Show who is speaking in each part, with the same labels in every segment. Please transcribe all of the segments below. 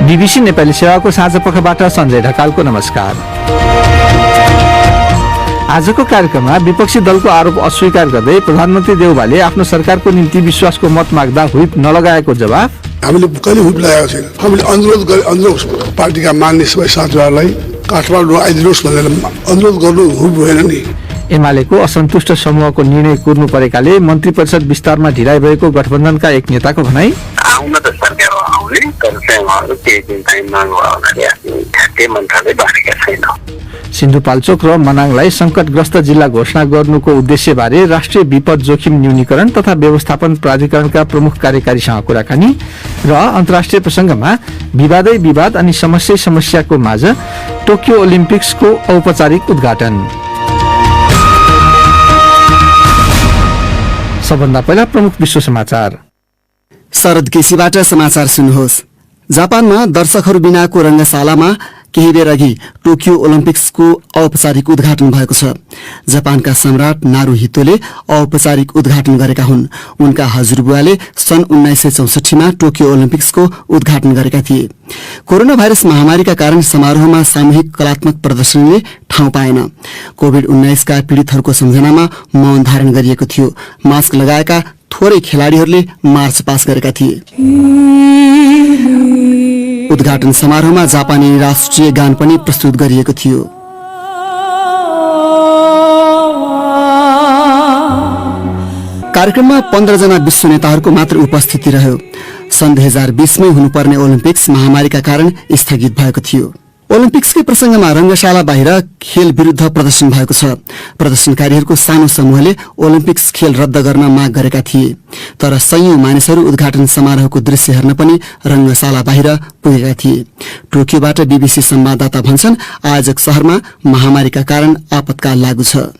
Speaker 1: BBC Nepali सेवाको साँझपखबाट सञ्जय ढकालको नमस्कार। आजको कार्यक्रममा विपक्षी दलको आरोप अस्वीकार गर्दै प्रधानमन्त्री देउवाले आफ्नो सरकारको निम्ति विश्वासको मत माग्दा हुइप नलगाएको जवाफ।
Speaker 2: हामीले कहिले हुइप लगाएको छैन। हामीले अनुरोध गरे, अनुरोध पार्टीका मान्य सबै साथीहरूलाई काठमाडौँ आइदिनुहोस् भनेर अनुरोध गर्नु हुइप भएन नि।
Speaker 1: एमालेको असन्तुष्ट समूहको निर्णय कुर्नु परेकाले मन्त्री परिषद विस्तारमा ढिलाइ भएको गठबन्धनका एक नेताको भनाई।
Speaker 3: आउन त सरकार आउने तर चाहिँ उहाँहरू केही दिन टाइम माग्नु हुनाले ठ्याक्कै मन्त्रालय बाँडेका छैन।
Speaker 1: सिन्धुपाल्चोक र मनाङलाई संकटग्रस्त जिल्ला घोषणा गर्नुको उद्देश्यबारे राष्ट्रिय विपद जोखिम न्यूनीकरण तथा व्यवस्थापन प्राधिकरणका प्रमुख कार्यकारीसँग कुराकानी र अन्तर्राष्ट्रिय प्रसंगमा विवादै विवाद अनि समस्याको माझ टोकियो ओलिम्पिक्सको औपचारिक उद्घाटन। सबभन्दा पहिला प्रमुख विश्व समाचार।
Speaker 4: शरद केसीबाट समाचार सुन्नुहोस्। जापानमा दर्शकहरू बिनाको रंगशालामा केही बेर अघि टोकियो ओलम्पिक्सको औपचारिक उद्घाटन भएको छ। जापानका सम्राट नारुहितोले औपचारिक उद्घाटन गरेका हुन्। उनका हजुरबुवाले सन् 1964 मा टोकियो ओलम्पिक्सको उद्घाटन गरेका थिए। कोरोना भाइरस महामारीका कारण समारोहमा सामूहिक कलात्मक प्रदर्शनीले ठाउँ पाएन। कोभिड-19 का पीड़ितहरूको सम्झनामा मौन धारण गरिएको थियो। मास्क लगाएका थोरै खेलाड़ीहरूले मार्च पास गरेका थिए। उद्घाटन समारोहमा जापानी राष्ट्रिय गान पनि प्रस्तुत गरिएको थियो। कार्यक्रममा 15 जना विश्व नेताहरूको मात्र उपस्थिति रह्यो। सन् 2020 मै हुनुपर्ने ओलम्पिक्स महामारीका कारण स्थगित भएको थियो। ओलम्पिक्सकै प्रसंगमा रंगशाला बाहिर खेल विरुद्ध प्रदर्शन भएको छ। प्रदर्शनकारीहरूको सानो समूहले ओलम्पिक्स खेल रद्द गर्न माग गरेका थिए, तर सयौं मानिसहरू उद्घाटन समारोहको दृश्य हेर्न पनि रंगशाला बाहिर पुगेका थिए। टोकियोबाट बीबीसी संवाददाता भन्छन् आयोजक शहरमा महामारीका कारण आपतकाल लागू छ।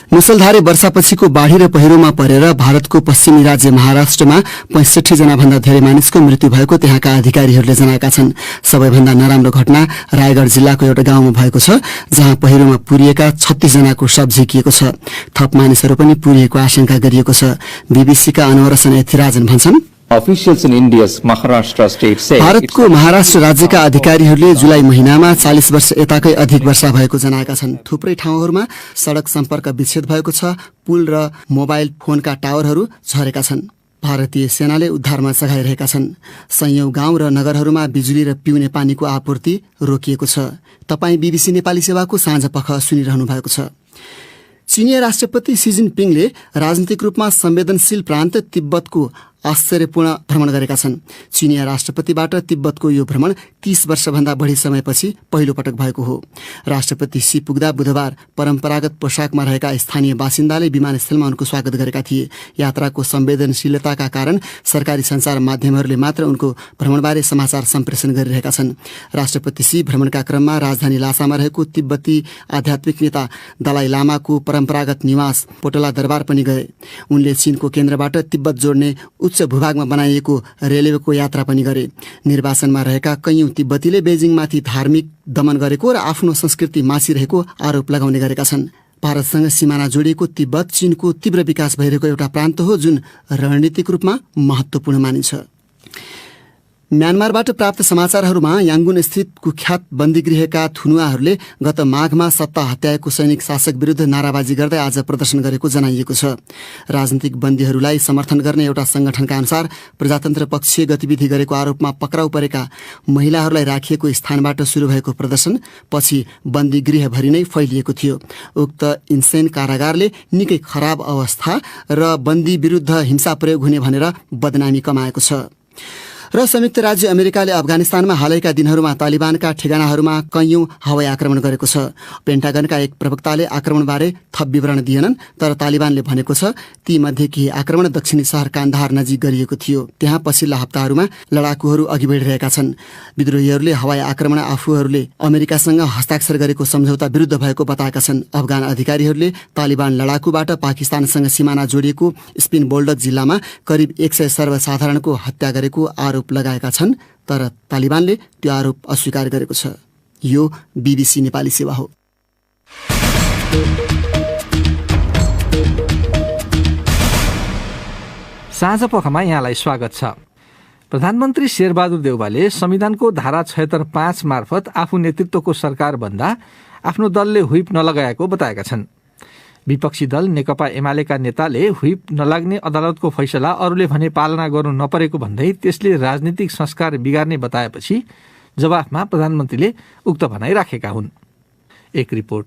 Speaker 4: मुसलधारे वर्षापछिको बाढ़ी र पहिरोमा परेर भारतको पश्चिमी राज्य महाराष्ट्रमा 65 जना भन्दा धेरै मानिसको मृत्यु भएको त्यहाँका अधिकारीहरूले जनाएका छन्। सबैभन्दा नराम्रो घटना रायगढ़ जिल्लाको एउटा गाउँमा भएको छ, जहाँ पहिरोमा पुरिएका 36 जनाको शव झिकिएको छ। थप मानिसहरू पनि पुरिएको आशंका गरिएको छ। बीबीसीका अनवरसन यथिराजन भन्छन्
Speaker 5: Officials in India's Maharashtra state say
Speaker 4: भारतको महाराष्ट्र राज्यका अधिकारीहरूले जुलाई महिनामा 40 वर्ष यताकै अधिक वर्षा भएको जनाएका छन्। थुप्रै ठाउँहरूमा सड़क सम्पर्क विच्छेद भएको छ। पुल र मोबाइल फोनका टावरहरू झरेका छन्। भारतीय सेनाले उद्धारमा सघाइरहेका छन्। सयौं गाउँ र नगरहरूमा बिजुली र पिउने पानीको आपूर्ति रोकिएको छ। तपाई बीबीसी नेपाली सेवाको साँझपख सुनिरहनु भएको छ। चीनिया राष्ट्रपति सी जिनपिङले राजनीतिक रूपमा संवेदनशील प्रान्त तिब्बतको आश्चर्यपूर्ण भ्रमण गरेका छन्। चीनिया राष्ट्रपतिबाट तिब्बतको यो भ्रमण 30 वर्षभन्दा बढ़ी समयपछि पहिलो पटक भएको हो। राष्ट्रपति सी पुग्दा बुधबार परम्परागत पोशाकमा रहेका स्थानीय बासिन्दाले विमानस्थलमा उनको स्वागत गरेका थिए। यात्राको संवेदनशीलताका कारण सरकारी संचार माध्यमहरूले मात्र उनको भ्रमणबारे समाचार सम्प्रेषण गरिरहेका छन्। राष्ट्रपति सी भ्रमणका क्रममा राजधानी लासामा रहेको तिब्बती आध्यात्मिक नेता दलाई लामाको परम्परागत निवास पोटला दरबार पनि गए। उनले चीनको केन्द्रबाट तिब्बत जोड्ने उच्च भूभागमा बनाइएको रेलवेको यात्रा पनि गरे। निर्वासनमा रहेका कैयौं तिब्बतीले बेजिङमाथि धार्मिक दमन गरेको र आफ्नो संस्कृति मासिरहेको आरोप लगाउने गरेका छन्। भारतसँग सिमाना जोडिएको तिब्बत चीनको तीव्र विकास भइरहेको एउटा प्रान्त हो, जुन रणनीतिक रूपमा महत्वपूर्ण मानिन्छ। म्यानमारबाट प्राप्त समाचारहरूमा याङ्गुन स्थित कुख्यात बन्दीगृहका थुनुवाहरूले गत माघमा सत्ता हत्याएको सैनिक शासक विरुद्ध नाराबाजी गर्दै आज प्रदर्शन गरेको जनाइएको छ। राजनीतिक बन्दीहरूलाई समर्थन गर्ने एउटा संगठनका अनुसार प्रजातन्त्र पक्षीय गतिविधि गरेको आरोपमा पक्राउ परेका महिलाहरूलाई राखिएको स्थानबाट शुरू भएको प्रदर्शन पछि बन्दीगृहभरि नै फैलिएको थियो। उक्त इन्सेन कारागारले निकै खराब अवस्था र बन्दी विरुद्ध हिंसा प्रयोग हुने भनेर बदनामी कमाएको छ। र संयुक्त राज्य अमेरिकाले अफगानिस्तानमा हालैका दिनहरूमा तालिबानका ठेगानाहरूमा कैयौं हवाई आक्रमण गरेको छ। पेन्टागनका एक प्रवक्ताले आक्रमणबारे थप विवरण दिएनन्, तर तालिबानले भनेको छ ती मध्ये केही आक्रमण दक्षिणी शहर कान्दाहार नजिक गरिएको थियो। त्यहाँ पछिल्ला हप्ताहरूमा लडाकुहरू अघि बढिरहेका छन्। विद्रोहीहरूले हवाई आक्रमण आफूहरूले अमेरिकासँग हस्ताक्षर गरेको सम्झौता विरुद्ध भएको बताएका छन्। अफगान अधिकारीहरूले तालिबान लडाकुबाट पाकिस्तानसँग सिमाना जोडिएको स्पिन बोल्डक जिल्लामा करिब 100 सर्वसाधारणको हत्या गरेको आरोप लगाएका छन्, तर तालिबानले त्यो आरोप अस्वीकार गरेको छ। यो बीबीसी नेपाली सेवा हो।
Speaker 1: साँझ पखमा यहाँलाई स्वागत छ। प्रधानमन्त्री शेरबहादुर देउवाले संविधानको धारा 76(5) मार्फत आफू नेतृत्वको सरकार बन्दा आफ्नो दलले व्हिप नलगाएको बताएका छन्। विपक्षी दल नेकपा एमालेका नेताले व्हिप नलाग्ने अदालतको फैसला अरूले भने पालना गर्नु नपरेको भन्दै त्यसले राजनीतिक संस्कार बिगार्ने बताएपछि जवाफमा प्रधानमन्त्रीले उक्त भनाइ राखेका हुन्। एक रिपोर्ट।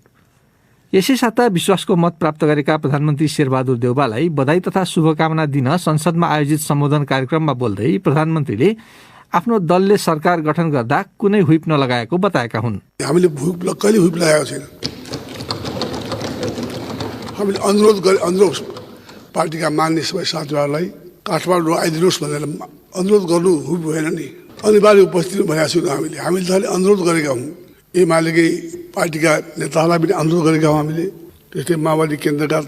Speaker 1: यसै साता विश्वासको मत प्राप्त गरेका प्रधानमन्त्री शेरबहादुर देउवालाई बधाई तथा शुभकामना दिन संसदमा आयोजित सम्बोधन कार्यक्रममा बोल्दै प्रधानमन्त्रीले आफ्नो दलले सरकार गठन गर्दा कुनै व्हिप नलगाएको बताएका हुन्।
Speaker 2: हामीले कहिले व्हिप लगाएको छैन। हामीले अनुरोध पार्टीका मान्य सबै साथीहरूलाई काठमाडौँ आइदिनुहोस् भनेर अनुरोध गर्नु व्हिप भएन नि, अनिवार्य उपस्थिति भनेको छौँ। हामीले त अनुरोध गरेका हौँ। एमालेकै पार्टीका नेताहरूलाई पनि अनुरोध गरेका हौँ हामीले। त्यस्तै माओवादी केन्द्रका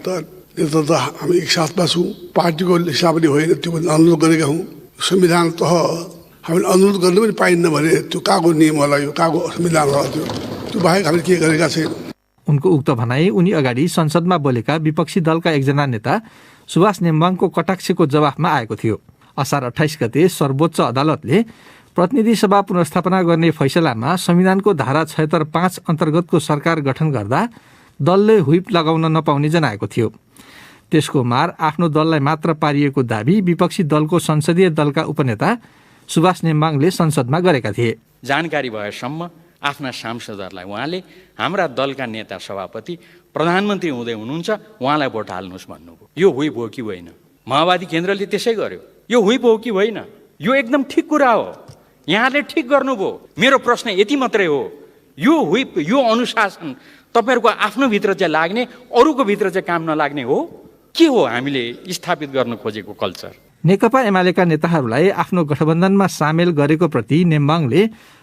Speaker 2: नेता त हामी एकसाथमा छौँ। पार्टीको हिसाबले होइन, त्यो पनि अनुरोध गरेका हौँ। संविधान तह हामीले अनुरोध गर्नु पनि पाइन्न भने त्यो कहाँको नियम होला, यो कहाँको संविधान होला, त्यो बाहेक हामीले के गरेका छैन।
Speaker 1: उनको उक्त भनाई उनी अगाडि संसदमा बोलेका विपक्षी दलका एकजना नेता सुभाष नेम्बाङको कटाक्षको जवाफमा आएको थियो। असार 28 गते सर्वोच्च अदालतले प्रतिनिधि सभा पुनर्स्थापना गर्ने फैसलामा संविधानको धारा 76(5) अन्तर्गतको सरकार गठन गर्दा दलले व्हिप लगाउन नपाउने जनाएको थियो। त्यसको मार आफ्नो दललाई मात्र पारिएको दाबी विपक्षी दलको संसदीय दलका उपनेता सुभाष नेम्बाङले संसदमा गरेका थिए।
Speaker 6: जानकारी भएसम्म आफ्ना सांसदहरूलाई उहाँले हाम्रा दलका नेता सभापति प्रधानमन्त्री हुँदै हुनुहुन्छ, उहाँलाई भोट हाल्नुहोस् भन्नुभयो। यो व्हिप हो कि होइन? माओवादी केन्द्रले त्यसै गर्यो। यो व्हिप हो कि होइन? यो एकदम ठिक कुरा हो। यहाँले ठिक गर्नुभयो। मेरो प्रश्न यति मात्रै हो, यो व्हिप, यो अनुशासन तपाईँहरूको आफ्नो भित्र चाहिँ लाग्ने, अरूको भित्र चाहिँ काम नलाग्ने हो के हो हामीले स्थापित गर्न खोजेको कल्चर?
Speaker 1: नेकपा एमालेका नेताहरूलाई आफ्नो गठबन्धनमा सामेल गरेको प्रति नेम्बाङले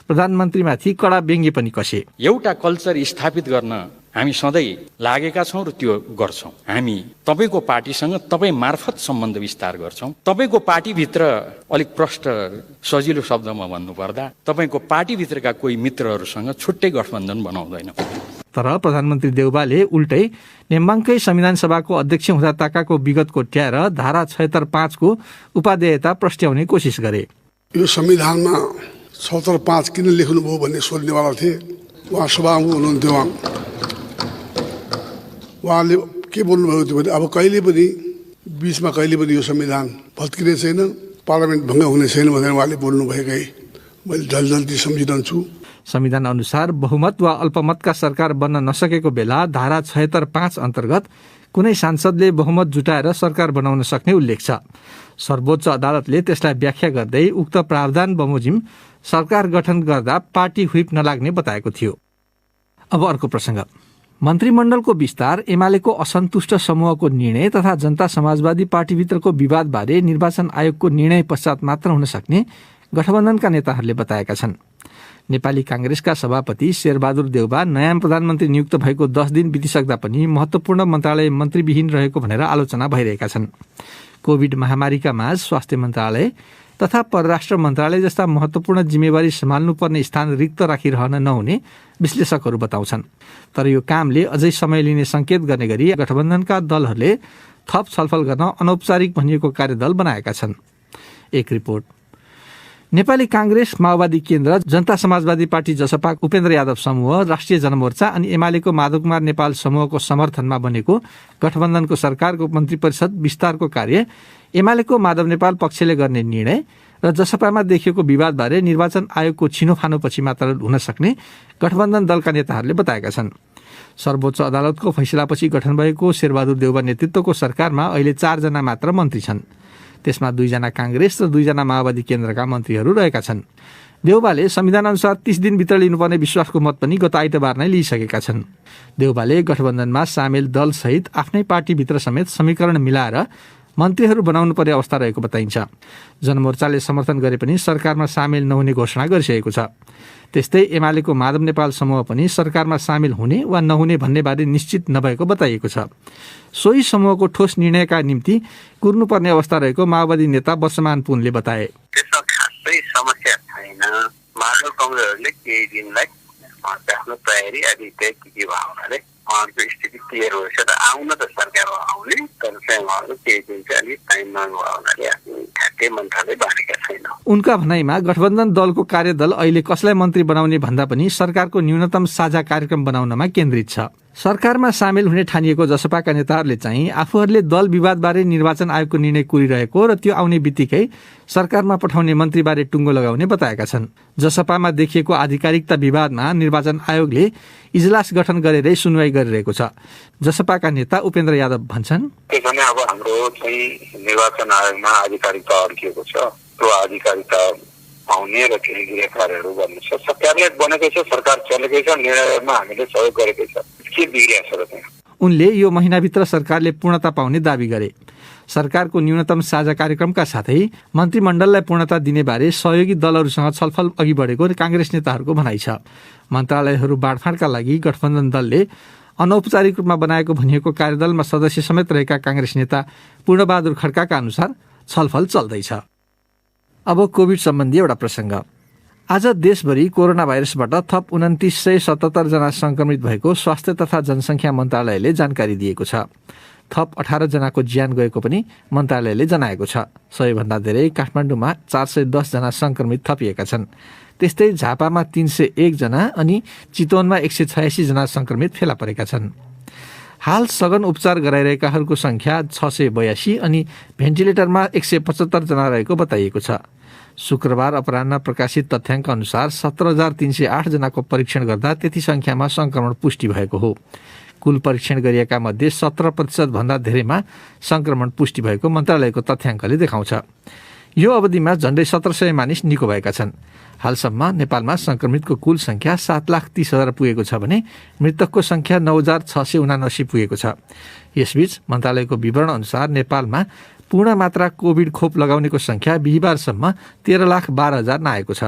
Speaker 1: प्रधानमन्त्रीमाथि कडा व्यङ्ग्य पनि कसे।
Speaker 6: एउटा कल्चर स्थापित गर्न हामी सधैँ लागेका छौँ र त्यो गर्छौँ। हामी तपाईँको पार्टीसँग तपाईँ मार्फत सम्बन्ध विस्तार गर्छौँ। तपाईँको पार्टीभित्र अलिक प्रष्ट सजिलो शब्दमा भन्नुपर्दा तपाईँको पार्टीभित्रका कोही मित्रहरूसँग छुट्टै गठबन्धन बनाउँदैन।
Speaker 1: तर प्रधानमन्त्री देउवाले उल्टै नेम्बाङकै संविधान सभाको अध्यक्ष हुँदा ताकाको विगत कोट्याएर धारा 76(5) को उपादेयता प्रस्ट्याउने कोसिस गरे।
Speaker 2: यो संविधानमा 76(5) किन लेख्नुभयो भन्ने सोध्नेवाला थिए। उहाँ सभामुख हुनुहुन्थ्यो। उहाँले के बोल्नुभयो त्यो भने अब कहिले पनि बिचमा कहिले पनि यो संविधान भत्किने छैन, पार्लियामेन्ट भङ्ग हुने छैन भनेर उहाँले बोल्नुभएकै मैले जल्दी सम्झिरहन्छु।
Speaker 1: संविधान अनुसार बहुमत वा अल्पमतका सरकार बन्न नसकेको बेला धारा 76(5) अन्तर्गत कुनै सांसदले बहुमत जुटाएर सरकार बनाउन सक्ने उल्लेख छ। सर्वोच्च अदालतले त्यसलाई व्याख्या गर्दै उक्त प्रावधान बमोजिम सरकार गठन गर्दा पार्टी व्हिप नलाग्ने बताएको थियो। अब अर्को प्रसङ्ग। मन्त्रीमण्डलको विस्तार, एमालेको असन्तुष्ट समूहको निर्णय तथा जनता समाजवादी पार्टीभित्रको विवादबारे निर्वाचन आयोगको निर्णय पश्चात मात्र हुन सक्ने गठबन्धनका नेताहरूले बताएका छन्। नेपाली कांग्रेसका सभापति शेरबहादुर देउवा नयाँ प्रधानमन्त्री नियुक्त भएको 10 दिन बितिसक्दा पनि महत्वपूर्ण मन्त्रालय मन्त्रीविहीन रहेको भनेर आलोचना भइरहेका छन्। कोभिड महामारीका माझ स्वास्थ्य मन्त्रालय तथा परराष्ट्र मन्त्रालय जस्ता महत्वपूर्ण जिम्मेवारी सम्हाल्नुपर्ने स्थान रिक्त राखिरहन नहुने विश्लेषकहरू बताउँछन्। तर यो कामले अझै समय लिने संकेत गर्ने गरी गठबन्धनका दलहरूले थप छलफल गर्न अनौपचारिक भनिएको कार्यदल बनाएका छन्। एक रिपोर्ट। नेपाली कांग्रेस, माओवादी केन्द्र, जनता समाजवादी पार्टी जसपा, उपेन्द्र यादव समूह, राष्ट्रिय जनमोर्चा अनि एमालेको माधव कुमार नेपाल समूहको समर्थनमा बनेको गठबन्धनको सरकारको मन्त्री परिषद विस्तारको कार्य एमालेको माधव नेपाल पक्षले गर्ने निर्णय र जसपामा देखिएको विवादबारे निर्वाचन आयोगको छिनोफानोपछि मात्र हुन सक्ने गठबन्धन दलका नेताहरूले बताएका छन्। सर्वोच्च अदालतको फैसलापछि गठन भएको शेरबहादुर देउवा नेतृत्वको सरकारमा अहिले 4 जना मात्र मन्त्री छन्। त्यसमा 2 जना कांग्रेस र 2 जना माओवादी केन्द्रका मन्त्रीहरू रहेका छन्। देउवाले संविधान अनुसार 30 दिनभित्र लिनुपर्ने विश्वासको मत पनि गत आइतबार नै लिइसकेका छन्। देउवाले गठबन्धनमा सामेल दलसहित आफ्नै पार्टीभित्र समेत समीकरण मिलाएर मन्त्रीहरू बनाउनु पर्ने अवस्था रहेको बताइन्छ। जनमोर्चाले समर्थन गरे पनि सरकारमा सामेल नहुने घोषणा गरिसकेको छ। त्यस्तै एमालेको माधव नेपाल समूह पनि सरकारमा सामेल हुने वा नहुने भन्नेबारे निश्चित नभएको बताइएको छ। सोही समूहको ठोस निर्णयका निम्ति कुर्नुपर्ने अवस्था रहेको माओवादी नेता वर्षमान पुनले बताए।
Speaker 3: त्यसमा खासै समस्या छैन। माधव कमरेडहरूले केही दिनलाई आफ्नो तयारी आदि के भयो हुनाले उहाँहरूको स्थिति क्लियर भएछ त आउन त सरकारमा आउने, तर चाहिँ उहाँहरू केही दिन चाहिँ अलिक टाइम माग्नु भयो हुनाले केही मन्त्रालय बाँडेका छैन।
Speaker 1: उनका भनाइमा गठबन्धन दलको कार्यदल अहिले कसलाई मन्त्री बनाउने भन्दा पनि सरकारको न्यूनतम साझा कार्यक्रम बनाउनमा केन्द्रित छ। सरकारमा सामेल हुने ठानिएको जसपाका नेताहरूले चाहिँ आफूहरूले दल विवादबारे निर्वाचन आयोगको निर्णय कुरिरहेको र त्यो आउने बित्तिकै सरकारमा पठाउने मन्त्रीबारे टुङ्गो लगाउने बताएका छन्। जसपामा देखिएको आधिकारिकता विवादमा निर्वाचन आयोगले इजलास गठन गरेरै सुनवाई गरिरहेको छ। जसपाका नेता उपेन्द्र यादव भन्छन्,
Speaker 3: अब हाम्रो चाहिँ निर्वाचन आयोगमा आधिकारिकता अड्किएको छ। त्यो आधिकारिकता पाउने र केही गृह कार्यहरू गर्नु छ। सरकारले बनेकै छ, सरकार चलेकै छ, निर्णयमा हामीले सहयोग गरेकै छ। के बिग्रिएको छ त्यहाँ?
Speaker 1: उनले यो महिनाभित्र सरकारले पूर्णता पाउने दावी गरे। सरकारको न्यूनतम साझा कार्यक्रमका साथै मन्त्रीमण्डललाई पूर्णता दिने बारे सहयोगी दलहरूसँग छलफल अघि बढेको काङ्ग्रेस नेताहरूको भनाइ छ। मन्त्रालयहरू बाँडफाँडका लागि गठबन्धन दलले अनौपचारिक रूपमा बनाएको भनिएको कार्यदलमा सदस्य समेत रहेका काङ्ग्रेस नेता पूर्णबहादुर खड्काका अनुसार छलफल चल्दैछ। अब कोभिड सम्बन्धी एउटा प्रसङ्ग। आज देशभरि कोरोना भाइरसबाट थप 2977 जना संक्रमित भएको स्वास्थ्य तथा जनसङ्ख्या मन्त्रालयले जानकारी दिएको छ। थप 18 जनाको ज्यान गएको पनि मन्त्रालयले जनाएको छ। सबैभन्दा धेरै काठमाडौँमा 410 जना संक्रमित थपिएका छन्। त्यस्तै झापामा 301 जना अनि चितवनमा 186 जना संक्रमित फेला परेका छन्। हाल सघन उपचार गराइरहेकाहरूको संख्या 682 अनि भेन्टिलेटरमा 175 जना रहेको बताइएको छ। शुक्रबार अपराह्न प्रकाशित तथ्याङ्क अनुसार 17,308 जनाको परीक्षण गर्दा त्यति संख्यामा संक्रमण पुष्टि भएको हो। कुल परीक्षण गरिएका मध्ये 17% भन्दा धेरैमा संक्रमण पुष्टि भएको मन्त्रालयको तथ्याङ्कले देखाउँछ। यो अवधिमा झण्डै 1700 मानिस निको भएका छन्। हालसम्म नेपालमा संक्रमितको कुल संख्या 7,30,000 पुगेको छ भने मृतकको संख्या 9,679 पुगेको छ। यसबीच मन्त्रालयको विवरण अनुसार नेपालमा पूर्ण मात्रा कोभिड खोप लगाउनेको संख्या बिहिबारसम्म 13,12,000 नआएको छ।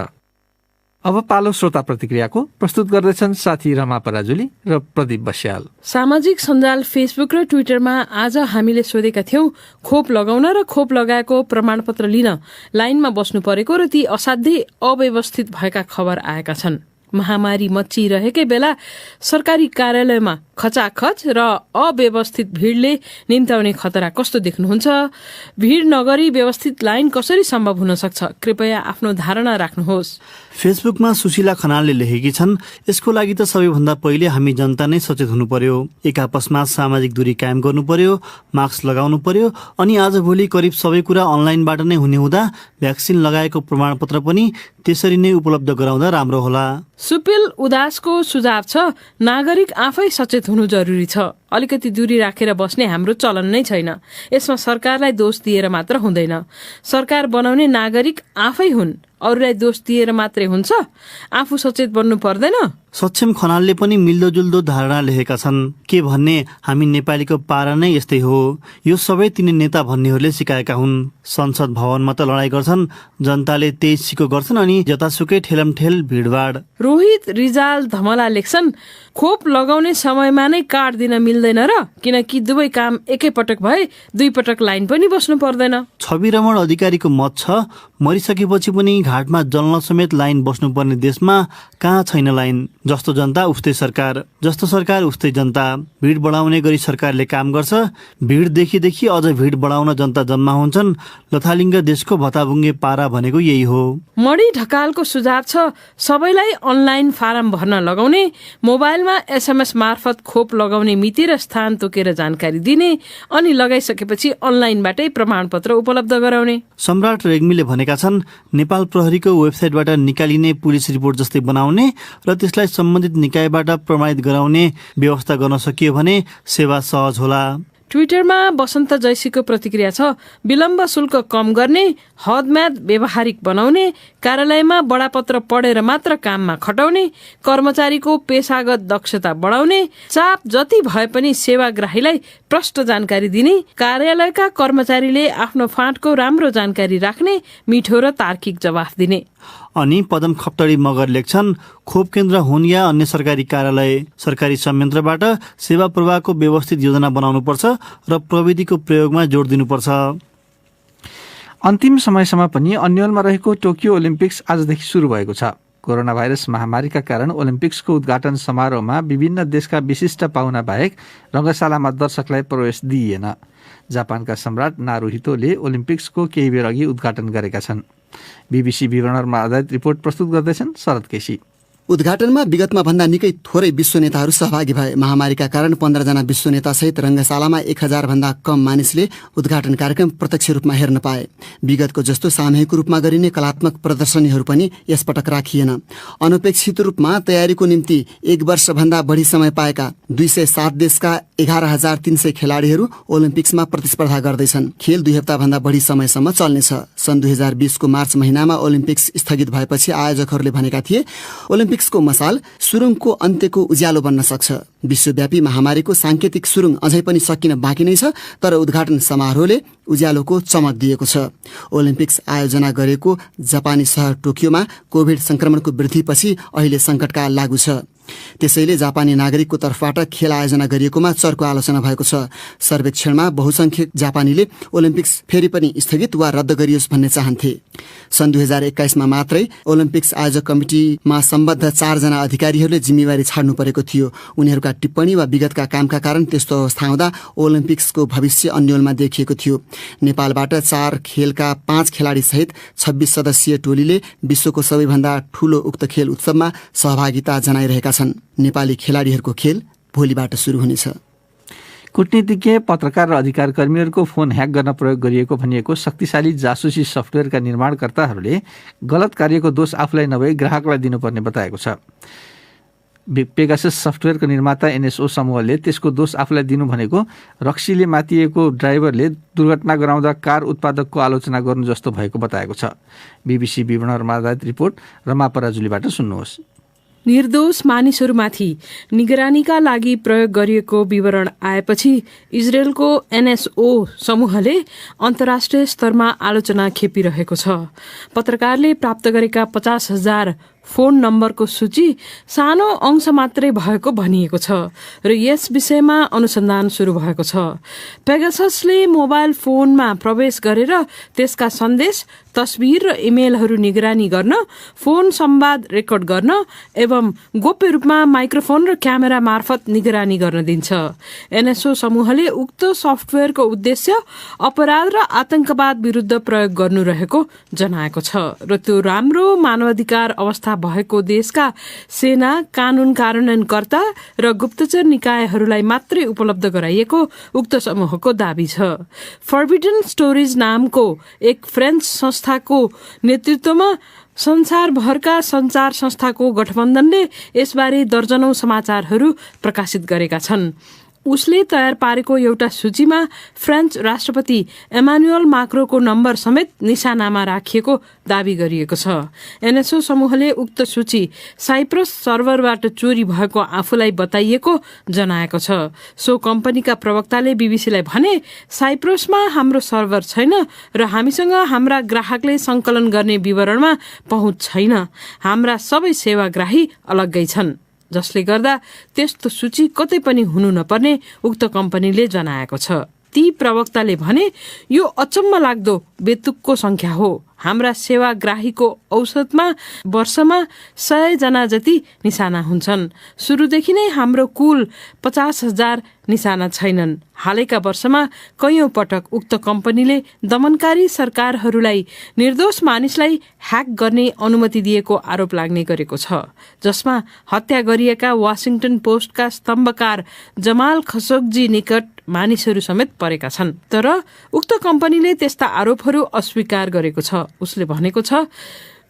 Speaker 1: अब पालो श्रोता प्रतिक्रियाको। प्रस्तुत गर्दैछन् साथी रमा पराजुली र प्रदीप बस्याल।
Speaker 7: सामाजिक सञ्जाल फेसबुक र ट्विटरमा आज हामीले सोधेका थियौं, खोप लगाउन र खोप लगाएको प्रमाणपत्र लिन लाइनमा बस्नु परेको र ती असाध्यै अव्यवस्थित भएका खबर आएका छन्। महामारी मच्चिरहेकै बेला सरकारी कार्यालयमा खचाखच र अव्यवस्थित भिडले निम्त्याउने खतरा कस्तो देख्नुहुन्छ? भिड नगरी व्यवस्थित लाइन कसरी सम्भव हुन सक्छ? कृपया आफ्नो धारणा राख्नुहोस्।
Speaker 8: फेसबुकमा सुशीला खनालले लेखेकी छन्, यसको लागि त सबैभन्दा पहिले हामी जनता नै सचेत हुनु पर्यो। एक आपसमा सामाजिक दूरी कायम गर्नु पर्यो, मास्क लगाउनु पर्यो अनि आजभोलि करिब सबै कुरा अनलाइनबाट नै हुने हुँदा भ्याक्सिन लगाएको प्रमाणपत्र पनि त्यसरी नै उपलब्ध गराउँदा राम्रो होला।
Speaker 7: सुपिल उदासको सुझाव छ, नागरिक आफै सचेत हुनु जरुरी छ। अलिकति दूरी राखेर बस्ने हाम्रो चलन नै छैन। यसमा सरकारलाई दोष दिएर मात्र हुँदैन। सरकार बनाउने नागरिक आफै हुन्। अरूलाई दोष दिएर मात्रै हुन्छ? आफू सचेत बन्नु पर्दैन?
Speaker 8: सक्षम खनालले पनि मिल्दोजुल्दो धारणा लेखेका छन्। के भन्ने, हामी नेपालीको पारा नै यस्तै हो। यो सबै तिनी नेता भन्नेहरूले सिकाएका हुन्। संसद भवनमा त लडाईँ गर्छन्, जनताले त्यही सिको गर्छन् अनि जतासुकै ठेलमठेल भिडभाड।
Speaker 7: रोहित रिजाल धमला लेख्छन्, खोप लगाउने समयमा नै कार्ड दिन मिल्दैन र? किनकि दुवै काम एकैपटक भए 2 पटक लाइन पनि बस्नु पर्दैन।
Speaker 8: छवि रमण अधिकारीको मत छ, मरिसकेपछि पनि घाटमा जल्न समेत लाइन बस्नुपर्ने देशमा कहाँ छैन लाइन? जस्तो जनता उस्तै सरकार, जस्तो सरकार उस्तै जनता। भिड बढाउने गरी सरकारले काम गर्छ। भिड देखि अझ भिड बढाउन जनता जम्मा हुन्छन्। लथालिङ्ग देशको भताभुङ्गे पारा भनेको यही हो।
Speaker 7: मणि ढकालको सुझाव छ, सबैलाई अनलाइन फारम भर्न लगाउने, मोबाइलमा SMS मार्फत खोप लगाउने मिति र स्थान तोकेर जानकारी दिने अनि लगाइसकेपछि अनलाइनबाटै प्रमाणपत्र उपलब्ध गराउने।
Speaker 8: सम्राट रेग्मीले भनेका छन्, नेपाल प्रहरीको वेबसाइटबाट निकालिने पुलिस रिपोर्ट जस्तै बनाउने र त्यसलाई सम्बन्धित निकायबाट प्रमाणित गराउने व्यवस्था गर्न सकियो भने सेवा सहज होला।
Speaker 7: ट्विटरमा बसन्त जैसीको प्रतिक्रिया छ, विलम्ब शुल्क कम गर्ने, हदम्याद व्यवहारिक बनाउने, कार्यालयमा बडापत्र पढेर मात्र काममा खटाउने, कर्मचारीको पेशागत दक्षता बढाउने, चाप जति भए पनि सेवाग्राहीलाई प्रष्ट जानकारी दिने, कार्यालयका कर्मचारीले आफ्नो फाँटको राम्रो जानकारी राख्ने, मिठो र तार्किक जवाफ दिने।
Speaker 8: अनि पदम खप्तडी मगर लेख्छन्, खोप केन्द्र हुन् या अन्य सरकारी कार्यालय, सरकारी संयन्त्रबाट सेवा प्रवाहको व्यवस्थित योजना बनाउनुपर्छ र प्रविधिको प्रयोगमा जोड दिनुपर्छ।
Speaker 1: अन्तिम समयसम्म पनि अन्यलमा रहेको टोकियो ओलिम्पिक्स आजदेखि सुरु भएको छ। कोरोना भाइरस महामारीका कारण ओलम्पिक्सको उद्घाटन समारोहमा विभिन्न देशका विशिष्ट पाहुना बाहेक रङ्गशालामा दर्शकलाई प्रवेश दिइएन। जापानका सम्राट नारुहितोले ओलम्पिक्सको केही बेर अघि उद्घाटन गरेका छन्। बीबीसी विवरणमा आधारित रिपोर्ट प्रस्तुत गर्दैछन् शरद केसी।
Speaker 4: उद्घाटनमा विगतमा भन्दा निकै थोरै विश्व नेताहरू सहभागी भए। महामारीका कारण 15 जना विश्व नेतासहित रङ्गशालामा 1000 भन्दा कम मानिसले उद्घाटन कार्यक्रम प्रत्यक्ष रूपमा हेर्न पाए। विगतको जस्तो सामूहिक रूपमा गरिने कलात्मक प्रदर्शनीहरू पनि यसपटक राखिएन। अनपेक्षित रूपमा तयारीको निम्ति 1 वर्षभन्दा बढी समय पाएका 207 देशका 11,300 खेलाडीहरू ओलम्पिक्समा प्रतिस्पर्धा गर्दैछन्। खेल 2 हप्ताभन्दा बढी समयसम्म चल्नेछ। सन् 2020 को मार्च महिनामा ओलम्पिक्स स्थगित भएपछि आयोजकहरूले भनेका थिए ओलम्पिक्सको मसाल सुरुङको अन्त्यको उज्यालो बन्न सक्छ। विश्वव्यापी महामारीको सांकेतिक सुरुङ अझै पनि सकिन बाँकी नै छ, तर उद्घाटन समारोहले उज्यालोको चमक दिएको छ। ओलम्पिक्स आयोजना गरेको जापानी सहर टोकियोमा कोभिड संक्रमणको वृद्धिपछि अहिले सङ्कटकाल लागू छ। त्यसैले जापानी नागरिकको तर्फबाट खेल आयोजना गरिएकोमा चर्को आलोचना भएको छ। सर्वेक्षणमा बहुसंख्यक जापानीले ओलम्पिक्स फेरि पनि स्थगित वा रद्द गरियोस् भन्ने चाहन्थे। सन् 2021 मा मात्रै ओलम्पिक्स आयोजक कमिटीमा सम्बद्ध 4 जना अधिकारीहरूले जिम्मेवारी छाड्नु परेको थियो। उनीहरूका टिप्पणी वा विगतका कामका कारण त्यस्तो अवस्था आउँदा ओलम्पिक्सको भविष्य अन्यलमा देखिएको थियो। नेपालबाट 4 खेलका 5 खेलाडी सहित 26 सदस्यीय टोलीले विश्वको सबैभन्दा ठूलो उक्त खेल उत्सवमा सहभागिता जनाइरहेका छन्। नेपाली खेलाडीहरूको खेल भोलिबाट सुरु हुनेछ।
Speaker 1: कूटनीतिज्ञ, पत्रकार र अधिकार कर्मीहरूको फोन ह्याक गर्न प्रयोग गरिएको भनिएको शक्तिशाली जासुसी सफ्टवेयरका निर्माणकर्ताहरूले गलत कार्यको दोष आफूलाई नभई ग्राहकलाई दिनुपर्ने बताएको छ। पेगासस सफ्टवेयरको निर्माता एनएसओ समूहले त्यसको दोष आफूलाई दिनु भनेको रक्सीले मातिएको ड्राइभरले दुर्घटना गराउँदा कार उत्पादकको आलोचना गर्नु जस्तो भएको बताएको छ। बीबीसी विवरणमा आधारित रिपोर्ट रमा पराजुलीबाट सुन्नुहोस्।
Speaker 7: निर्दोष मानिसहरूमाथि निगरानीका लागि प्रयोग गरिएको विवरण आएपछि इजरायलको एनएसओ समूहले अन्तर्राष्ट्रिय स्तरमा आलोचना खेपिरहेको छ। पत्रकारले प्राप्त गरेका 50,000 फोन नम्बरको सूची सानो अंश मात्रै भएको भनिएको छ र यस विषयमा अनुसन्धान सुरु भएको छ। पेगाससले मोबाइल फोनमा प्रवेश गरेर त्यसका सन्देश, तस्बिर र इमेलहरू निगरानी गर्न, फोन संवाद रेकर्ड गर्न एवं गोप्य रूपमा माइक्रोफोन र क्यामेरा मार्फत निगरानी गर्न दिन्छ। एनएसओ समूहले उक्त सफ्टवेयरको उद्देश्य अपराध र आतंकवाद विरुद्ध प्रयोग गर्नु रहेको जनाएको छ र त्यो राम्रो मानवाधिकार अवस्था भएको देशका सेना, कानून कार्यान्वयनकर्ता र गुप्तचर निकायहरूलाई मात्रै उपलब्ध गराइएको उक्त समूहको दावी छ। फर्बिडन स्टोरेज नामको एक फ्रेन्च संस्थाको नेतृत्वमा संसारभरका सञ्चार संस्थाको गठबन्धनले यसबारे दर्जनौं समाचारहरू प्रकाशित गरेका छन्। उसले तयार पारेको एउटा सूचीमा फ्रेन्च राष्ट्रपति एमानुएल माक्रोको नम्बर समेत निशानामा राखिएको दावी गरिएको छ। एनएसओ समूहले उक्त सूची साइप्रस सर्भरबाट चोरी भएको आफूलाई बताइएको जनाएको छ। सो कम्पनीका प्रवक्ताले बीबीसीलाई भने, साइप्रसमा हाम्रो सर्भर छैन र हामीसँग हाम्रा ग्राहकले संकलन गर्ने विवरणमा पहुँच छैन। हाम्रा सबै सेवाग्राही अलग्गै छन्, जसले गर्दा त्यस्तो सूची कतै पनि हुनु नपर्ने उक्त कम्पनीले जनाएको छ। ती प्रवक्ताले भने, यो अचम्म लाग्दो बेतुकको संख्या हो। हाम्रा सेवाग्राहीको औसतमा वर्षमा 100 जना जति निशाना हुन्छन्। सुरुदेखि नै हाम्रो कुल 50,000 निशाना छैनन्। हालैका वर्षमा कैयौं पटक उक्त कम्पनीले दमनकारी सरकारहरूलाई निर्दोष मानिसलाई ह्याक गर्ने अनुमति दिएको आरोप लाग्ने गरेको छ, जसमा हत्या गरिएका वाशिंगटन पोस्टका स्तम्भकार जमाल खशोग्जी निकट मानिसहरू समेत परेका छन्। तर उक्त कम्पनीले त्यस्ता आरोपहरू अस्वीकार गरेको छ। उसले भनेको छ,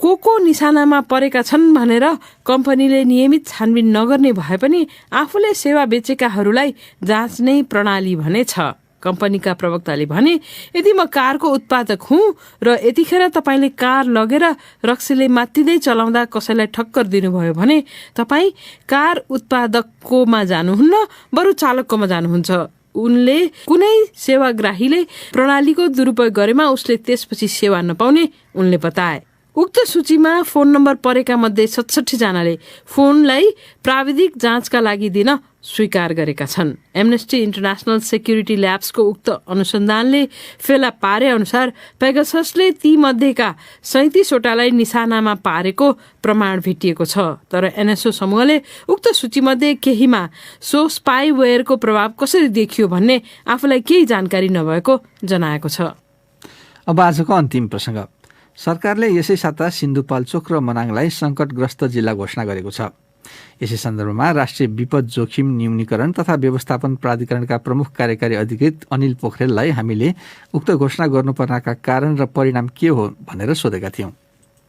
Speaker 7: को निशानामा परेका छन् भनेर कम्पनीले नियमित छानबिन नगर्ने भए पनि आफूले सेवा बेचेकाहरूलाई जाँच्ने प्रणाली भने छ। कम्पनीका प्रवक्ताले भने, यदि म कारको उत्पादक हुँ र यतिखेर तपाईले कार लगेर रक्सीले मात्तिँदै चलाउँदा कसैलाई ठक्कर दिनुभयो भने तपाईँ कार उत्पादककोमा जानुहुन्न, बरु चालककोमा जानुहुन्छ। उनले कुनै सेवाग्राहीले प्रणालीको दुरुपयोग गरेमा उसले त्यसपछि सेवा नपाउने उनले बताए। उक्त सूचीमा फोन नम्बर परेका मध्ये 67 जनाले फोनलाई प्राविधिक जाँचका लागि दिन स्वीकार गरेका छन्। एमनेस्टी इन्टरनेसनल सेक्युरिटी ल्याब्सको उक्त अनुसन्धानले फेला पारे अनुसार पेगाससले ती मध्येका 37 वटालाई निशानामा पारेको प्रमाण भेटिएको छ। तर एनएसओ समूहले उक्त सूचीमध्ये केहीमा सो स्पाइवेयरको प्रभाव कसरी देखियो भन्ने आफूलाई केही जानकारी नभएको जनाएको छ।
Speaker 1: अब आजको अन्तिम प्रसङ्ग। सरकारले यसै साता सिन्धुपाल्चोक र मनाङलाई सङ्कटग्रस्त जिल्ला घोषणा गरेको छ। यसै सन्दर्भमा राष्ट्रिय विपद जोखिम न्यूनीकरण तथा व्यवस्थापन प्राधिकरणका प्रमुख कार्यकारी अधिकृत अनिल पोखरेललाई हामीले उक्त घोषणा गर्नुपर्नका कारण र परिणाम के हो भनेर सोधेका थियौँ।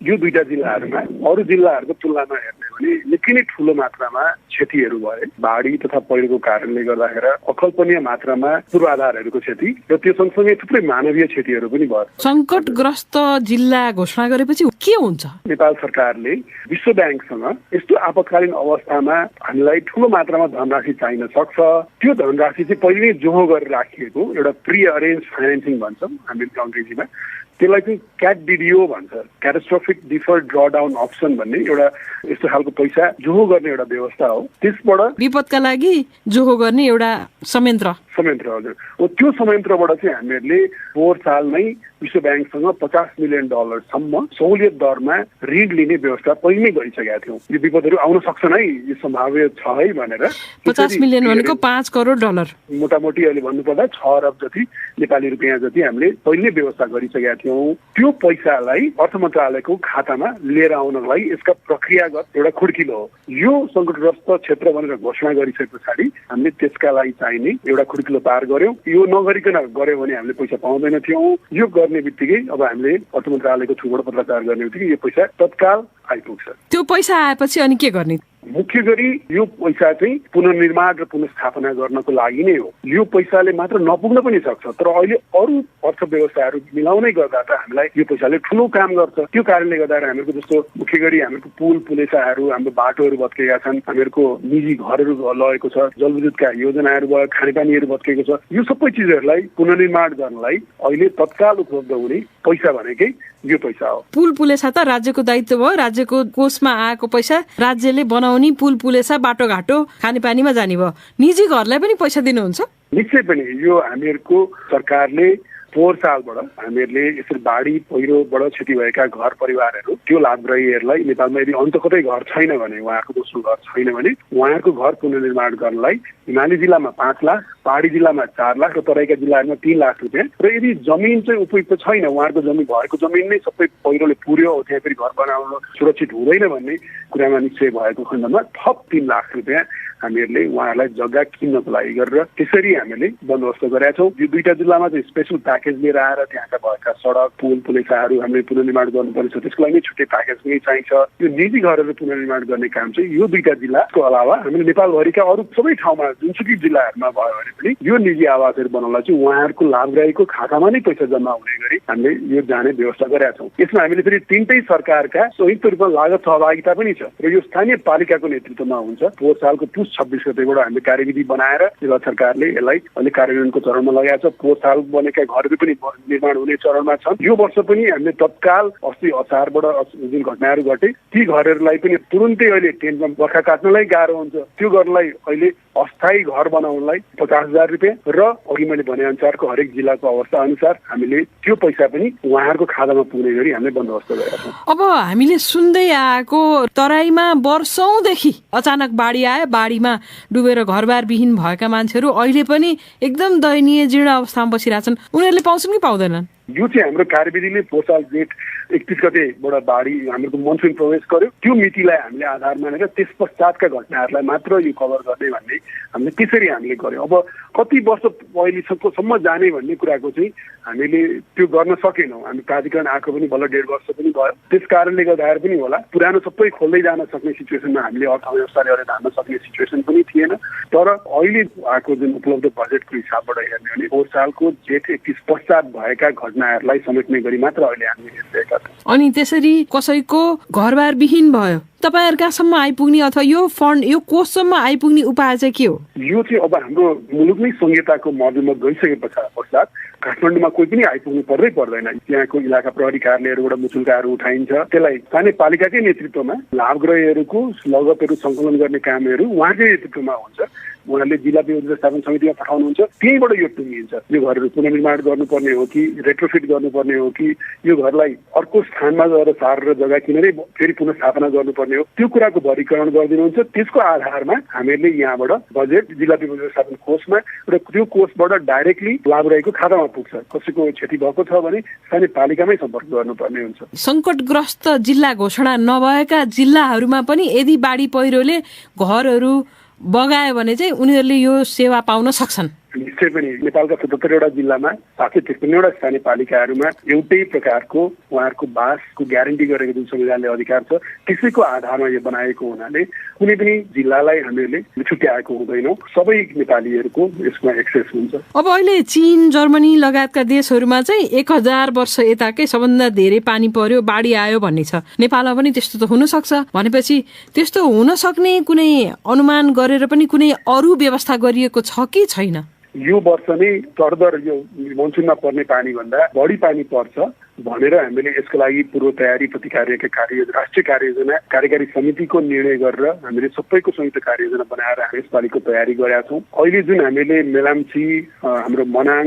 Speaker 9: यो दुईटा जिल्लाहरूमा अरू जिल्लाहरूको तुलनामा हेर्ने भने निकै नै ठूलो मात्रामा क्षतिहरू भए। बाढी तथा पहिरोको कारणले गर्दाखेरि अकल्पनीय मात्रामा पूर्वाधारहरूको क्षति र त्यो सँगसँगै थुप्रै मानवीय क्षतिहरू पनि भयो।
Speaker 7: सङ्कटग्रस्त जिल्ला घोषणा गरेपछि के हुन्छ?
Speaker 9: नेपाल सरकारले विश्व ब्याङ्कसँग यस्तो आपतकालीन अवस्थामा हामीलाई ठूलो मात्रामा धनराशि चाहिन सक्छ, त्यो धनराशि चाहिँ पहिले नै जोहो गरेर राखिएको एउटा प्री अरेन्ज फाइनेन्सिङ भन्छौँ हामी अङ्ग्रेजीमा, त्यसलाई चाहिँ क्याटडिडिओ भन्छ, क्याटास्ट्रोफिक डिफर्ड ड्रडाउन अप्सन भन्ने एउटा यस्तो खालको पैसा जोहो गर्ने एउटा व्यवस्था हो। त्यसबाट
Speaker 7: विपदका लागि जोहो गर्ने एउटा संयन्त्र
Speaker 9: हजुर हो। त्यो संयन्त्रबाट चाहिँ हामीहरूले पोहोर साल नै विश्व ब्याङ्कसँग $50 मिलियन सम्म सहुलियत दरमा ऋण लिने व्यवस्था पहिले नै गरिसकेका थियौँ। यो विपदहरू आउन सक्छन् है, यो सम्भाव्य छ है भनेर।
Speaker 7: 50 मिलियन भनेको $5 करोड
Speaker 9: मोटामोटी अहिले भन्नुपर्दा 6 अरब जति नेपाली रुपियाँ जति हामीले पहिले नै व्यवस्था गरिसकेका थियौँ। त्यो पैसालाई अर्थ मन्त्रालयको खातामा लिएर आउनलाई यसका प्रक्रियागत एउटा खुड्किलो हो। यो सङ्कटग्रस्त क्षेत्र भनेर घोषणा गरिसके पछाडि हामीले त्यसका लागि चाहिने एउटा खुड्किलो पार गर्यौँ। यो नगरिकन गऱ्यौँ भने हामीले पैसा पाउँदैन थियौँ। यो गर्ने बित्तिकै अब हामीले अर्थ मन्त्रालयको थ्रुबाट पत्राचार गर्ने बित्तिकै यो पैसा तत्काल आइपुग्छ।
Speaker 7: त्यो पैसा आएपछि अनि के गर्ने?
Speaker 9: मुख्य गरी यो पैसा चाहिँ पुनर्निर्माण र पुनर्स्थापना गर्नको लागि नै हो। यो पैसाले मात्र नपुग्न पनि सक्छ, तर अहिले अरू अर्थव्यवस्थाहरू मिलाउनै गर्दा त हामीलाई यो पैसाले ठुलो काम गर्छ। त्यो कारणले गर्दा हामीहरूको जस्तो मुख्य गरी हामीहरूको पुल पुलेसाहरू, हाम्रो बाटोहरू भत्केका छन्, हामीहरूको निजी घरहरू लगेको छ, जलविद्युतका योजनाहरू भयो, खानेपानीहरू भत्केको छ। यो सबै चिजहरूलाई पुनर्निर्माण गर्नलाई अहिले तत्काल उपलब्ध हुने पैसा भनेकै यो पैसा हो।
Speaker 7: पुल पुलेसा त राज्यको दायित्व भयो, राज्यको कोषमा आएको पैसा राज्यले बनाउने पुल पुलेसा बाटोघाटो खानेपानीमा जाने भयो। निजी घरलाई पनि पैसा दिनुहुन्छ?
Speaker 9: निश्चय पनि। यो हामीहरूको सरकारले पोहोर सालबाट हामीहरूले यसरी बाढी पहिरोबाट क्षति भएका घर परिवारहरू, त्यो लाभग्राहीहरूलाई नेपालमा यदि अन्त कतै घर छैन भने, उहाँहरूको दोस्रो घर छैन भने उहाँहरूको घर पुनर्निर्माण गर्नलाई हिमाली जिल्लामा 5 लाख, पहाडी जिल्लामा 4 लाख र तराईका जिल्लाहरूमा 3 लाख रुपियाँ र यदि जमिन चाहिँ उपयुक्त छैन, उहाँहरूको जमिन भएको जमिन नै सबै पहिरोले पुर्यो, त्यहाँ फेरि घर बनाउन सुरक्षित हुँदैन भन्ने कुरामा निश्चय भएको खण्डमा थप 3 लाख रुपियाँ हामीहरूले उहाँहरूलाई जग्गा किन्नको लागि गरेर त्यसरी हामीले बन्दोबस्त गरेका छौँ। यो दुईटा जिल्लामा चाहिँ स्पेसल प्याकेज लिएर आएर त्यहाँका भएका सडक पुल पुलेसाहरू हामीले पुनर्निर्माण गर्नुपर्ने छ, त्यसको लागि छुट्टै प्याकेज पनि चाहिन्छ। यो निजी घरहरू पुनर्निर्माण गर्ने काम चाहिँ यो दुईटा जिल्लाको अलावा हामीले नेपालभरिका अरू सबै ठाउँमा जुनसुकै जिल्लाहरूमा भयो भने पनि यो निजी आवासहरू बनाउनलाई चाहिँ उहाँहरूको लाभग्राहीको खातामा नै पैसा जम्मा हुने गरी हामीले यो जाने व्यवस्था गरेका छौँ। यसमा हामीले फेरि 3टै सरकारका संयुक्त रूपमा लागत सहभागिता पनि छ र यो स्थानीय पालिकाको नेतृत्वमा हुन्छ। पोहोर सालको पुस 26 गतेबाट हामीले कार्यविधि बनाएर नेपाल सरकारले यसलाई अहिले कार्यान्वयनको चरणमा लगाएको छ। पोहोर साल बनेका घरहरू पनि निर्माण हुने चरणमा छन्। यो वर्ष पनि हामीले तत्काल अस्ति असारबाट जुन घटनाहरू घटे ती घरहरूलाई पनि तुरुन्तै अहिले टेन्टमा बर्खा काट्नलाई गाह्रो हुन्छ, त्यो गर्नलाई अहिले अस्थायी घर बनाउनलाई 50,000 रुपियाँ र अघि मैले भने अनुसारको हरेक जिल्लाको अवस्था अनुसार हामीले त्यो पैसा पनि उहाँहरूको खातामा पुग्ने गरी हामीले बन्दोबस्त गरेका छौँ।
Speaker 7: अब हामीले सुन्दै आएको तराईमा वर्षौंदेखि अचानक बाढी आयो, बाढीमा डुबेर घरबार विहीन भएका मान्छेहरू अहिले पनि एकदम दयनीय जीर्ण अवस्थामा बसिरहेछन्। उनीहरूले पाउँछन् कि पाउँदैनन्?
Speaker 9: यो चाहिँ हाम्रो कार्यविधिले पोहोर साल जेठ 31 गतेबाट बाढी हाम्रो मनसुन प्रवेश गर्यो, त्यो मितिलाई हामीले आधार मानेर त्यस पश्चातका घटनाहरूलाई मात्र यो कभर गर्ने भन्ने हामीले त्यसरी हामीले गर्यौँ। अब कति वर्ष पहिलेसम्म जाने भन्ने कुराको चाहिँ हामीले त्यो गर्न सकेनौँ। हामी प्राधिकरण आएको पनि बल्ल 1.5 वर्ष पनि भयो। त्यस कारणले गर्दाखेरि पनि होला पुरानो सबै खोल्दै जान सक्ने सिचुएसनमा हामीले अर्थव्यवस्था लिएर धान्न सक्ने सिचुएसन पनि थिएन। तर अहिले आएको जुन उपलब्ध बजेटको हिसाबबाट हेर्ने भने पोहोर सालको जेठ 31 पश्चात भएका घटनाहरूलाई समेट्ने गरी मात्र अहिले हामी हेरिरहेका छौँ।
Speaker 7: अनि त्यसरी कसैको घरबार विहीन भयो, तपाईहरुकासम्म आइपुग्ने अथवा यो फन्ड यो कोषसम्म आइपुग्ने उपाय चाहिँ के हो?
Speaker 9: यो चाहिँ अब हाम्रो मुलुक नै संहिताको मर्जीमा गइसके पश्चात काठमाडौँमा कोही पनि आइपुग्नु पर्दैन। त्यहाँको इलाका प्रहरी कार्यालयहरूबाट मुचुल्काहरू उठाइन्छ, त्यसलाई स्थानीय पालिकाकै नेतृत्वमा लाभग्राहीहरूको लगतहरू सङ्कलन गर्ने कामहरू उहाँकै नेतृत्वमा हुन्छ। उहाँले जिल्ला विद्युत व्यवस्थापन समितिमा पठाउनुहुन्छ, त्यहीँबाट यो टुङ्गिन्छ। यो घरहरू पुनर्निर्माण गर्नुपर्ने हो कि रेट्रोफिट गर्नुपर्ने हो कि यो घरलाई अर्को स्थानमा गएर सारेर जग्गा किनेर फेरि पुनर्स्थापना गर्नुपर्ने हो, त्यो कुराको वर्गीकरण गरिदिनुहुन्छ। त्यसको आधारमा हामीहरूले यहाँबाट बजेट जिल्ला विद्युत व्यवस्थापन कोषमा र त्यो कोषबाट डाइरेक्टली लाभग्राहीको खातामा पुग्छ। कसैको क्षति भएको छ भने स्थानीय पालिकामै सम्पर्क गर्नुपर्ने हुन्छ।
Speaker 7: सङ्कटग्रस्त जिल्ला घोषणा नभएका जिल्लाहरूमा पनि यदि बाढी पहिरोले घरहरू बगायो भने चाहिँ उनीहरूले यो सेवा पाउन सक्छन्।
Speaker 9: निश्चय पनि नेपालका 77वटा जिल्लामा 753वटा स्थानीय पालिकाहरूमा एउटै प्रकारको उहाँहरूको बासको ग्यारेन्टी गरेको जुन संविधानले अधिकार छ त्यसैको आधारमा यो बनाएको हुनाले कुनै पनि जिल्लालाई हामीहरूले छुट्याएको हुँदैनौँ। सबै नेपालीहरूको यसमा एक्सेस हुन्छ।
Speaker 7: अब अहिले चीन, जर्मनी लगायतका देशहरूमा चाहिँ 1000 वर्ष यताकै सबभन्दा धेरै पानी पर्यो, बाढी आयो भन्ने छ। नेपालमा पनि त्यस्तो त हुन सक्छ भनेपछि त्यस्तो हुन सक्ने कुनै अनुमान गरेर पनि कुनै अरू व्यवस्था गरिएको छ कि छैन?
Speaker 9: यो वर्ष नै तरदर यो मनसुनमा पर्ने पानी भन्दा बढी पानी पर्छ भनेर हामीले यसको लागि पूर्व तयारी प्रतिकार्यका राष्ट्रिय कार्ययोजना कार्यकारी समितिको निर्णय गरेर हामीले सबैको संयुक्त कार्ययोजना बनाएर हामी यसपालिको तयारी गरेका छौँ। अहिले जुन हामीले मेलाम्ची, हाम्रो मनाङ,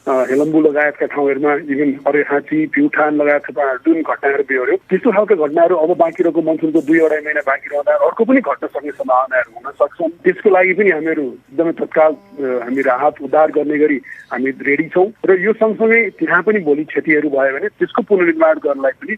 Speaker 9: हेलम्बु लगायतका ठाउँहरूमा इभन अरेखाँची, प्युठान लगायतका जुन घटनाहरू बिहोर्यो त्यस्तो खालका घटनाहरू अब बाँकी रहेको मनसुनको 2-2.5 महिना बाँकी रहँदा अर्को पनि घट्न सक्ने सम्भावनाहरू हुन सक्छन्। त्यसको लागि पनि हामीहरू एकदमै तत्काल हामी राहत उद्धार गर्ने गरी हामी रेडी छौँ र यो सँगसँगै त्यहाँ पनि भोलि क्षतिहरू भयो भने त्यसको पुनर्निर्माण गर्नलाई पनि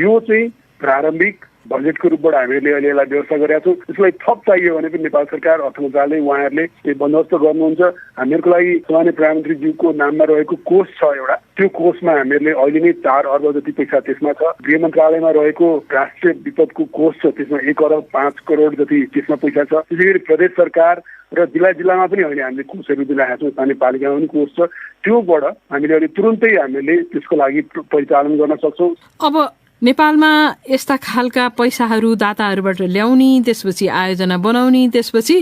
Speaker 9: यो चाहिँ प्रारम्भिक बजेटको रूपबाट हामीले अहिले यसलाई व्यवस्था गरेका छौँ। यसलाई थप चाहियो भने पनि नेपाल सरकार अर्थ मन्त्रालय उहाँहरूले बन्दोबस्त गर्नुहुन्छ। हामीहरूको लागि सामान्य प्रधानमन्त्रीज्यूको नाममा रहेको कोष छ एउटा, त्यो कोषमा हामीहरूले अहिले नै 4 अर्ब जति पैसा त्यसमा छ। गृह मन्त्रालयमा रहेको राष्ट्रिय विपदको कोष छ, त्यसमा 1 अरब 5 करोड जति त्यसमा पैसा छ। त्यसै गरी प्रदेश सरकार र जिल्लामा पनि अहिले हामीले कोषहरू दिइरहेका छौँ। स्थानीय पालिकामा पनि कोष छ, त्योबाट हामीले अहिले तुरुन्तै हामीले त्यसको लागि परिचालन गर्न सक्छौँ।
Speaker 7: अब नेपालमा यस्ता खालका पैसाहरू दाताहरूबाट ल्याउने, त्यसपछि आयोजना बनाउने, त्यसपछि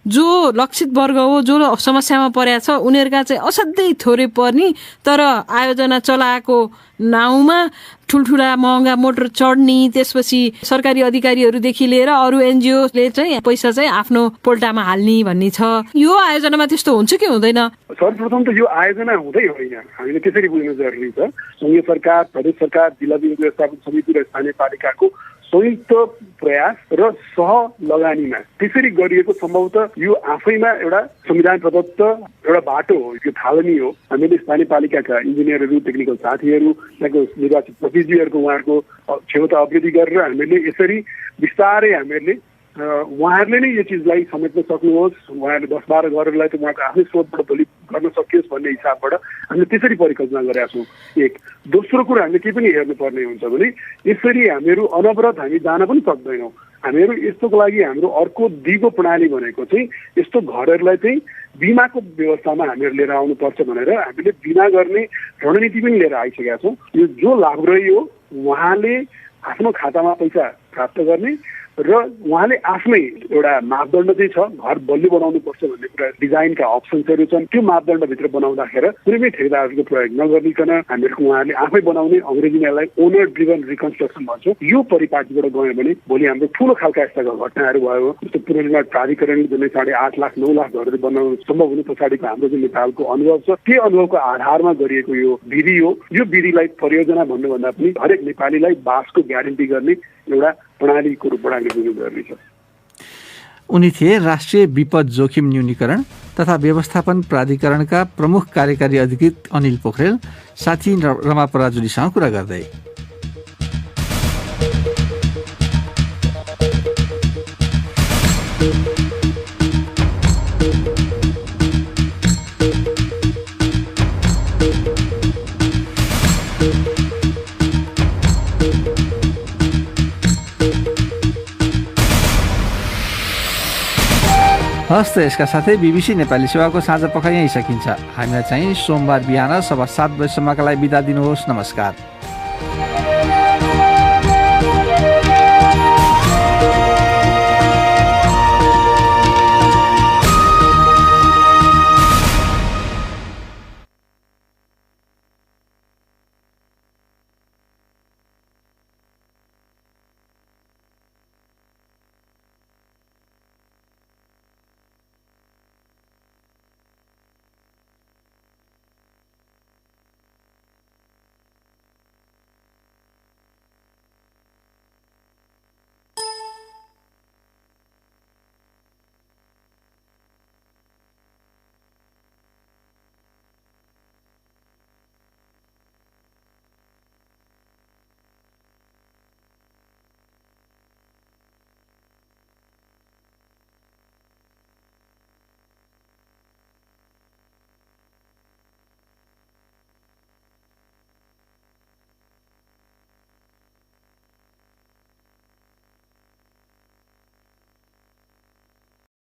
Speaker 7: जो लक्षित वर्ग हो, जो समस्यामा परेको छ उनीहरूका चाहिँ असाध्यै थोरै पर्ने तर आयोजना चलाएको नाउँमा ठुल्ठुला महँगा मोटर चढ्ने, त्यसपछि सरकारी अधिकारीहरूदेखि लिएर अरू एनजिओले चाहिँ पैसा चाहिँ आफ्नो पोल्टामा हाल्ने भन्ने छ। यो आयोजनामा त्यस्तो हुन्छ कि हुँदैन?
Speaker 9: सर्वप्रथम त यो आयोजना हुँदै होइन, हामीले त्यसरी बुझ्नु जरुरी छ। संघीय सरकार, प्रदेश सरकार, जिल्ला विद्युत व्यवस्थापन समिति र स्थानीय पालिकाको संयुक्त प्रयास र सहलगानीमा त्यसरी गरिएको सम्भवतः यो आफैमा एउटा संविधान प्रदत्त एउटा बाटो हो, यो थालनी हो। हामीले स्थानीय पालिकाका इन्जिनियरहरू, टेक्निकल साथीहरू, त्यहाँको निर्वाचित प्रतिनिधिहरूको उहाँहरूको क्षमता अभिवृद्धि गरेर हामीले यसरी बिस्तारै हामीहरूले उहाँहरूले नै यो चिजलाई समेट्न सक्नुहोस्, उहाँहरूले 10-12 घरहरूलाई त उहाँको आफ्नै स्रोतबाट भोलि गर्न सकियोस् भन्ने हिसाबबाट हामीले त्यसरी परिकल्पना गरेका छौँ। एक दोस्रो कुरा हामीले के पनि हेर्नुपर्ने हुन्छ भने यसरी हामीहरू अनवरत हामी जान पनि सक्दैनौँ। हामीहरू यस्तोको लागि हाम्रो अर्को दिगो प्रणाली भनेको चाहिँ यस्तो घरहरूलाई चाहिँ बिमाको व्यवस्थामा हामीहरू लिएर आउनुपर्छ भनेर हामीले बिमा गर्ने रणनीति पनि लिएर आइसकेका छौँ। यो जो लाभग्राही हो उहाँले आफ्नो खातामा पैसा प्राप्त गर्ने र उहाँले आफ्नै एउटा मापदण्ड चाहिँ छ, घर बलियो बनाउनु पर्छ भन्ने कुरा डिजाइनका अप्सन्सहरू छन्। त्यो मापदण्डभित्र बनाउँदाखेरि कुनै पनि ठेकेदारहरूको प्रयोग नगरिकन हामीहरूको उहाँहरूले आफै बनाउने, अङ्ग्रेजीमा यसलाई ओनर ड्रिभन रिकन्स्ट्रक्सन भन्छौँ, यो परिपाटीबाट गयो भने भोलि हाम्रो ठुलो खालका यस्ता घटनाहरू भयो। जस्तो पुनर्निर्माण प्राधिकरणले जुन 8.5 लाख 9 लाख घरहरू बनाउनु सम्भव हुनु पछाडिको हाम्रो जुन नेपालको अनुभव छ, त्यो अनुभवको आधारमा गरिएको यो विधि हो। यो विधिलाई परियोजना भन्नुभन्दा पनि हरेक नेपालीलाई बासको ग्यारेन्टी गर्ने एउटा प्रणालीको रूपबाट हामीले बुझ्नु जरुरी छ।
Speaker 1: उनी थिए राष्ट्रिय विपद जोखिम न्यूनीकरण तथा व्यवस्थापन प्राधिकरणका प्रमुख कार्यकारी अधिकृत अनिल पोखरेल। साथी रमा पराजुलीसँग कुरा गर्दै हस्त यसका साथै बीबीसी नेपाली सेवाको साँझ पख यहीँ सकिन्छ। हामीलाई चाहिँ सोमबार बिहान 7:15 बजेसम्मका लागि बिदा दिनुहोस्। नमस्कार।